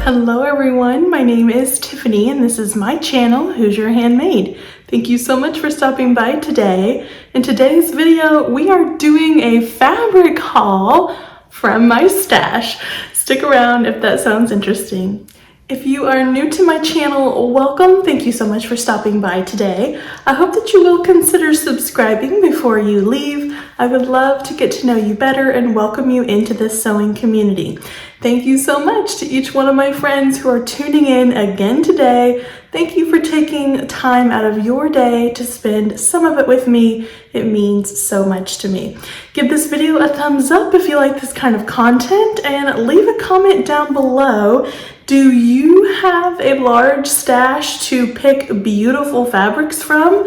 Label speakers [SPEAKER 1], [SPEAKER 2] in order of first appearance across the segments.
[SPEAKER 1] Hello everyone, my name is Tiffany and this is my channel, Hoosier Handmade. Thank you so much for stopping by today. In today's video, we are doing a fabric haul from my stash. Stick around if that sounds interesting. If you are new to my channel, welcome. Thank you so much for stopping by today. I hope that you will consider subscribing before you leave. I would love to get to know you better and welcome you into this sewing community. Thank you so much to each one of my friends who are tuning in again today. Thank you for taking time out of your day to spend some of it with me. It means so much to me. Give this video a thumbs up if you like this kind of content and leave a comment down below. Do you have a large stash to pick beautiful fabrics from?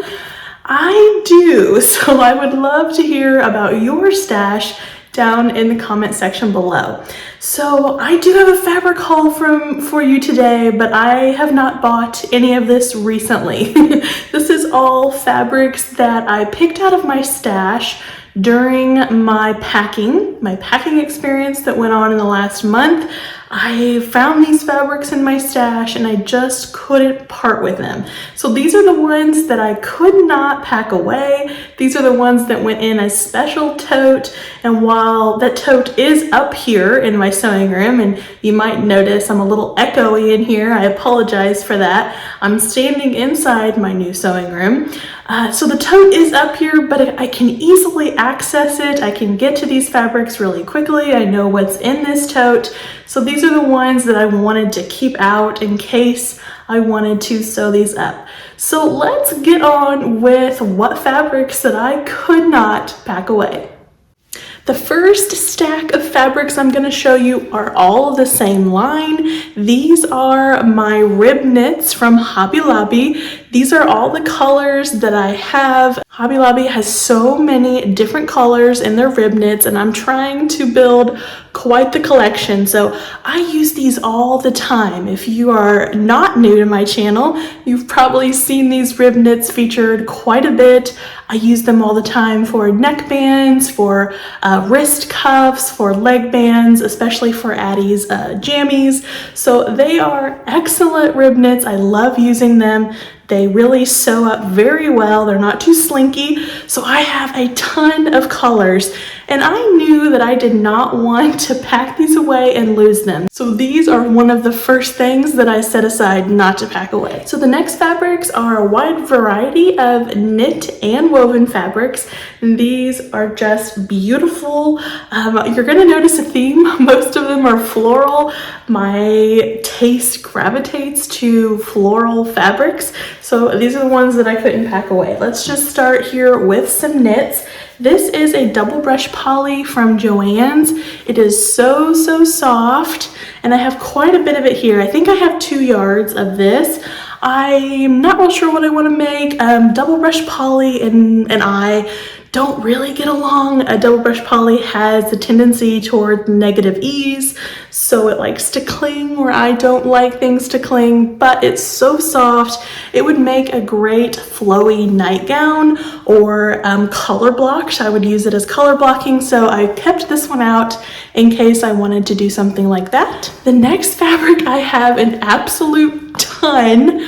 [SPEAKER 1] I do, so I would love to hear about your stash down in the comment section below. So I do have a fabric haul for you today, but I have not bought any of this recently. This is all fabrics that I picked out of my stash during my packing experience that went on in the last month. I found these fabrics in my stash and I just couldn't part with them. So these are the ones that I could not pack away. These are the ones that went in a special tote. And while that tote is up here in my sewing room, and you might notice I'm a little echoey in here, I apologize for that. I'm standing inside my new sewing room. So the tote is up here, but I can easily access it. I can get to these fabrics really quickly. I know what's in this tote. So these are the ones that I wanted to keep out in case I wanted to sew these up. So let's get on with what fabrics that I could not pack away. The first stack of fabrics I'm going to show you are all the same line. These are my rib knits from Hobby Lobby. These are all the colors that I have. Hobby Lobby has so many different colors in their rib knits, and I'm trying to build quite the collection. So I use these all the time. If you are not new to my channel, you've probably seen these rib knits featured quite a bit. I use them all the time for neck bands, for wrist cuffs, for leg bands, especially for Addie's jammies. So they are excellent rib knits. I love using them. They really sew up very well. They're not too slinky. So I have a ton of colors, and I knew that I did not want to pack these away and lose them. So these are one of the first things that I set aside not to pack away. So the next fabrics are a wide variety of knit and woven fabrics. And these are just beautiful. You're gonna notice a theme. Most of them are floral. My taste gravitates to floral fabrics. So these are the ones that I couldn't pack away. Let's just start here with some knits. This is a double brush poly from Joann's. It is so soft, and I have quite a bit of it here. I think I have 2 yards of this. I'm not real sure what I want to make. Double brush poly and I don't really get along. A double brush poly has a tendency toward negative ease, so it likes to cling where I don't like things to cling, but it's so soft. It would make a great flowy nightgown or color blocked. I would use it as color blocking, so I kept this one out in case I wanted to do something like that. The next fabric I have an absolute ton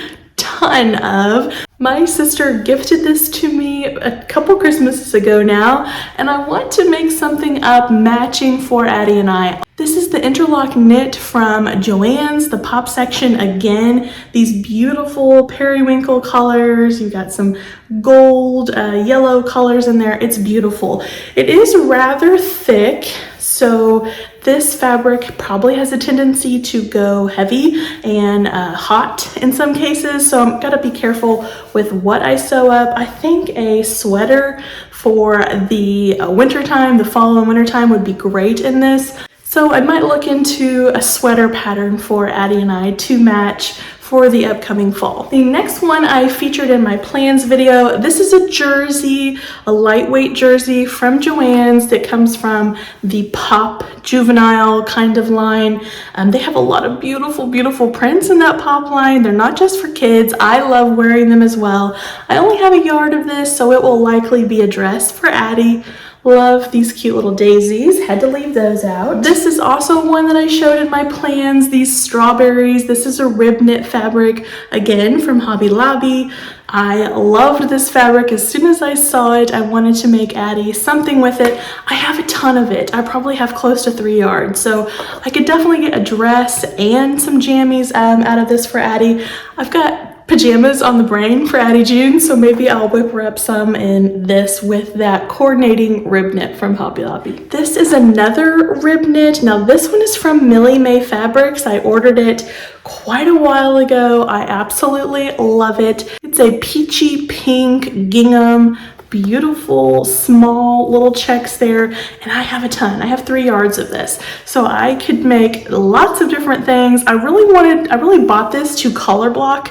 [SPEAKER 1] of. My sister gifted this to me a couple Christmases ago now, and I want to make something up matching for Addie and I. This is the interlock knit from Joann's, the pop section again. These beautiful periwinkle colors. You've got some gold, yellow colors in there. It's beautiful. It is rather thick, so this fabric probably has a tendency to go heavy and hot in some cases, so I'm gotta be careful with what I sew up. I think a sweater for the wintertime, the fall and wintertime would be great in this. So I might look into a sweater pattern for Addie and I to match for the upcoming fall. The next one I featured in my plans video. This is a jersey, a lightweight jersey from Joann's that comes from the Pop Juvenile kind of line. They have a lot of beautiful, beautiful prints in that Pop line. They're not just for kids. I love wearing them as well. I only have a yard of this, so it will likely be a dress for Addie. Love these cute little daisies. Had to leave those out. This is also one that I showed in my plans, these strawberries. This is a rib knit fabric, again from Hobby Lobby. I loved this fabric. As soon as I saw it, I wanted to make Addie something with it. I have a ton of it. I probably have close to 3 yards, so I could definitely get a dress and some jammies out of this for Addie. I've got pajamas on the brain for Addie June, so maybe I'll whip her up some in this with that coordinating rib knit from Hobby Lobby. This is another rib knit. Now this one is from Millie Mae Fabrics. I ordered it quite a while ago. I absolutely love it. It's a peachy pink gingham, beautiful small little checks there, and I have a ton. I have 3 yards of this, so I could make lots of different things. I really bought this to color block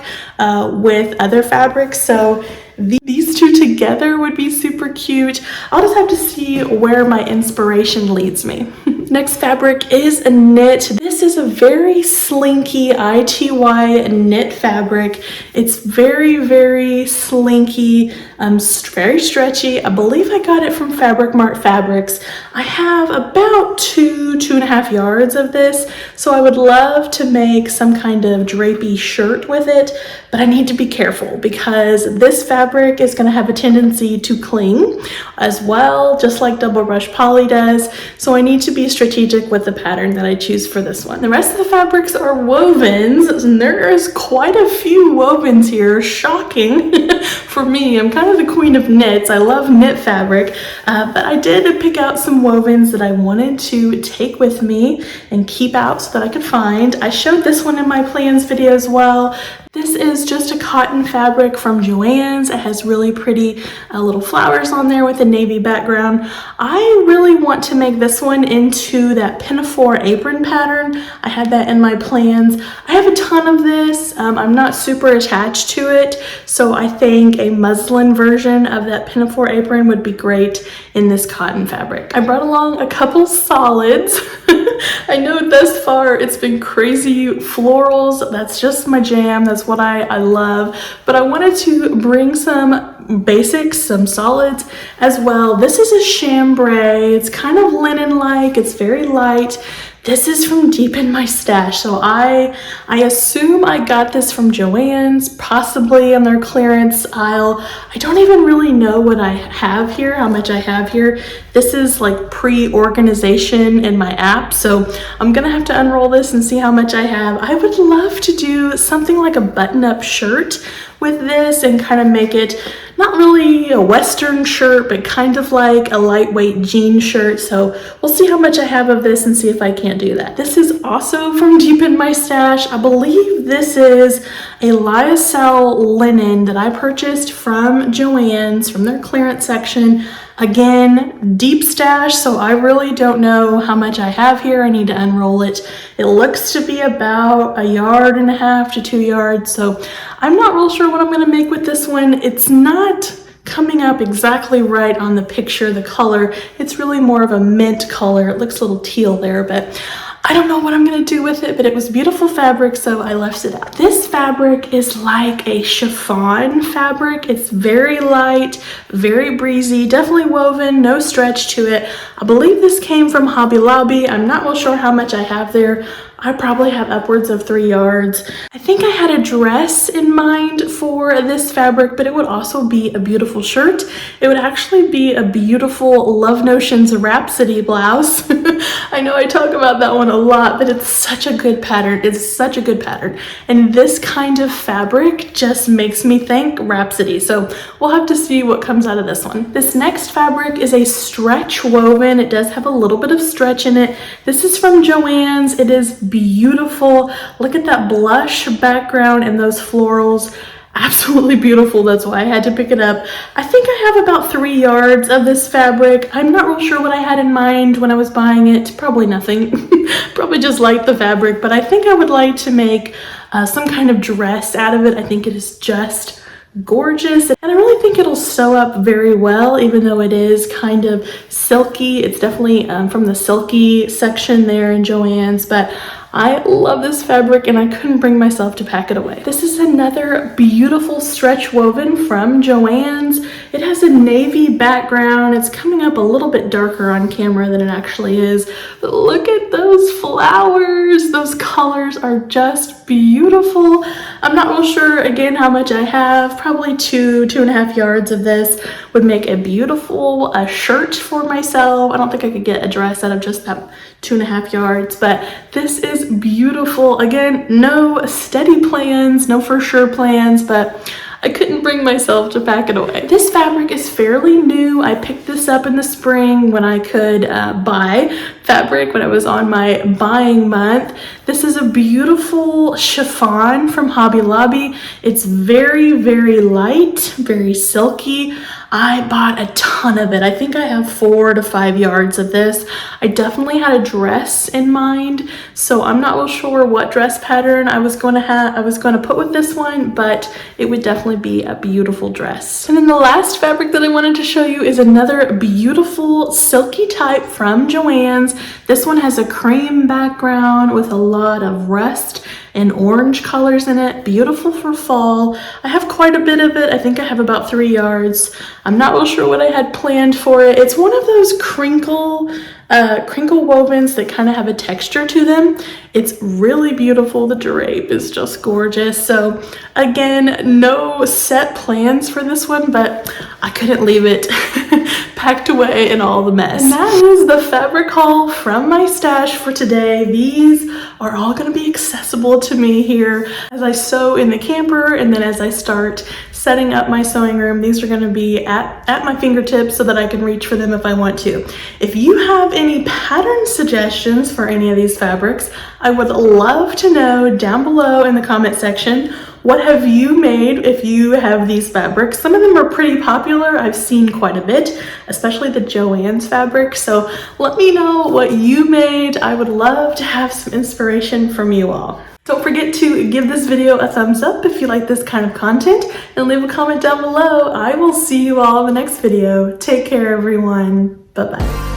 [SPEAKER 1] with other fabrics, so these two together would be super cute. I'll just have to see where my inspiration leads me. Next fabric is a knit. This is a very slinky ITY knit fabric. It's very, very slinky, very stretchy. I believe I got it from Fabric Mart Fabrics. I have about 2.5 yards of this, so I would love to make some kind of drapey shirt with it, but I need to be careful because this fabric is going to have a tendency to cling as well, just like double brush poly does, so I need to be strategic with the pattern that I choose for this one. The rest of the fabrics are wovens, and there is quite a few wovens here. Shocking for me. I'm kind of the queen of knits. I love knit fabric, but I did pick out some wovens that I wanted to take with me and keep out so that I could find. I showed this one in my plans video as well. This is just a cotton fabric from Joann's. It has really pretty little flowers on there with a navy background. I really want to make this one into that pinafore apron pattern. I had that in my plans. I have a ton of this. I'm not super attached to it, so I think a muslin version of that pinafore apron would be great in this cotton fabric. I brought along a couple solids. I know thus far it's been crazy florals. That's just my jam. That's what I love. But I wanted to bring some basics, some solids as well. This is a chambray. It's kind of linen-like. It's very light. This is from deep in my stash, so I assume I got this from Joann's, possibly in their clearance aisle. I don't even really know what I have here, how much I have here. This is like pre-organization in my app, so I'm gonna have to unroll this and see how much I have. I would love to do something like a button-up shirt with this and kind of make it not really a Western shirt, but kind of like a lightweight jean shirt. So we'll see how much I have of this and see if I can't do that. This is also from deep in my stash. I believe this is a lyocell linen that I purchased from Joann's, from their clearance section. Again, deep stash, so I really don't know how much I have here. I need to unroll it. It looks to be about 1.5 yards to 2 yards, so I'm not real sure what I'm gonna make with this one. It's not coming up exactly right on the picture, the color. It's really more of a mint color. It looks a little teal there, but I don't know what I'm gonna do with it, but it was beautiful fabric, so I left it out. This fabric is like a chiffon fabric. It's very light, very breezy, definitely woven, no stretch to it. I believe this came from Hobby Lobby. I'm not real sure how much I have there. I probably have upwards of 3 yards. I think I had a dress in mind for this fabric, but it would also be a beautiful shirt. It would actually be a beautiful Love Notions Rhapsody blouse. I know I talk about that one a lot, but it's such a good pattern. It's such a good pattern. And this kind of fabric just makes me think Rhapsody. So we'll have to see what comes out of this one. This next fabric is a stretch woven. It does have a little bit of stretch in it. This is from Joann's. It is beautiful. Look at that blush background and those florals. absolutely beautiful. That's why I had to pick it up. I think I have about 3 yards of this fabric. I'm not real sure what I had in mind when I was buying it. Probably nothing. Probably just like the fabric, but I think I would like to make some kind of dress out of it. I think it is just gorgeous, and I really think it'll sew up very well, even though it is kind of silky. It's definitely from the silky section there in Joann's, but I love this fabric and I couldn't bring myself to pack it away. This is another beautiful stretch woven from Joann's. It has a navy background. It's coming up a little bit darker on camera than it actually is, but look at those flowers. Those colors are just beautiful. I'm not real sure again how much I have. Probably 2.5 yards of this would make a beautiful shirt for myself. I don't think I could get a dress out of just that 2.5 yards, but this is beautiful. Again, no steady plans, no for sure plans, but I couldn't bring myself to pack it away. This fabric is fairly new. I picked this up in the spring when I could buy fabric, when I was on my buying month. This is a beautiful chiffon from Hobby Lobby. It's very, very light, very silky. I bought a ton of it. I think I have 4 to 5 yards of this. I definitely had a dress in mind, so I'm not real sure what dress pattern I was going to put with this one, but it would definitely be a beautiful dress. And then the last fabric that I wanted to show you is another beautiful silky type from Joann's. This one has a cream background with a lot of rust and orange colors in it. Beautiful for fall. I have quite a bit of it. I think I have about 3 yards. I'm not real sure what I had planned for it. It's one of those crinkle wovens that kind of have a texture to them. It's really beautiful. The drape is just gorgeous. So again, no set plans for this one, but I couldn't leave it packed away in all the mess. And that is the fabric haul from my stash for today. These are all going to be accessible to me here as I sew in the camper, and then as I start setting up my sewing room. These are going to be at my fingertips so that I can reach for them if I want to. If you have any pattern suggestions for any of these fabrics, I would love to know down below in the comment section. What have you made if you have these fabrics? Some of them are pretty popular. I've seen quite a bit, especially the Joann's fabric. So let me know what you made. I would love to have some inspiration from you all. Don't forget to give this video a thumbs up if you like this kind of content, and leave a comment down below. I will see you all in the next video. Take care, everyone. Bye-bye.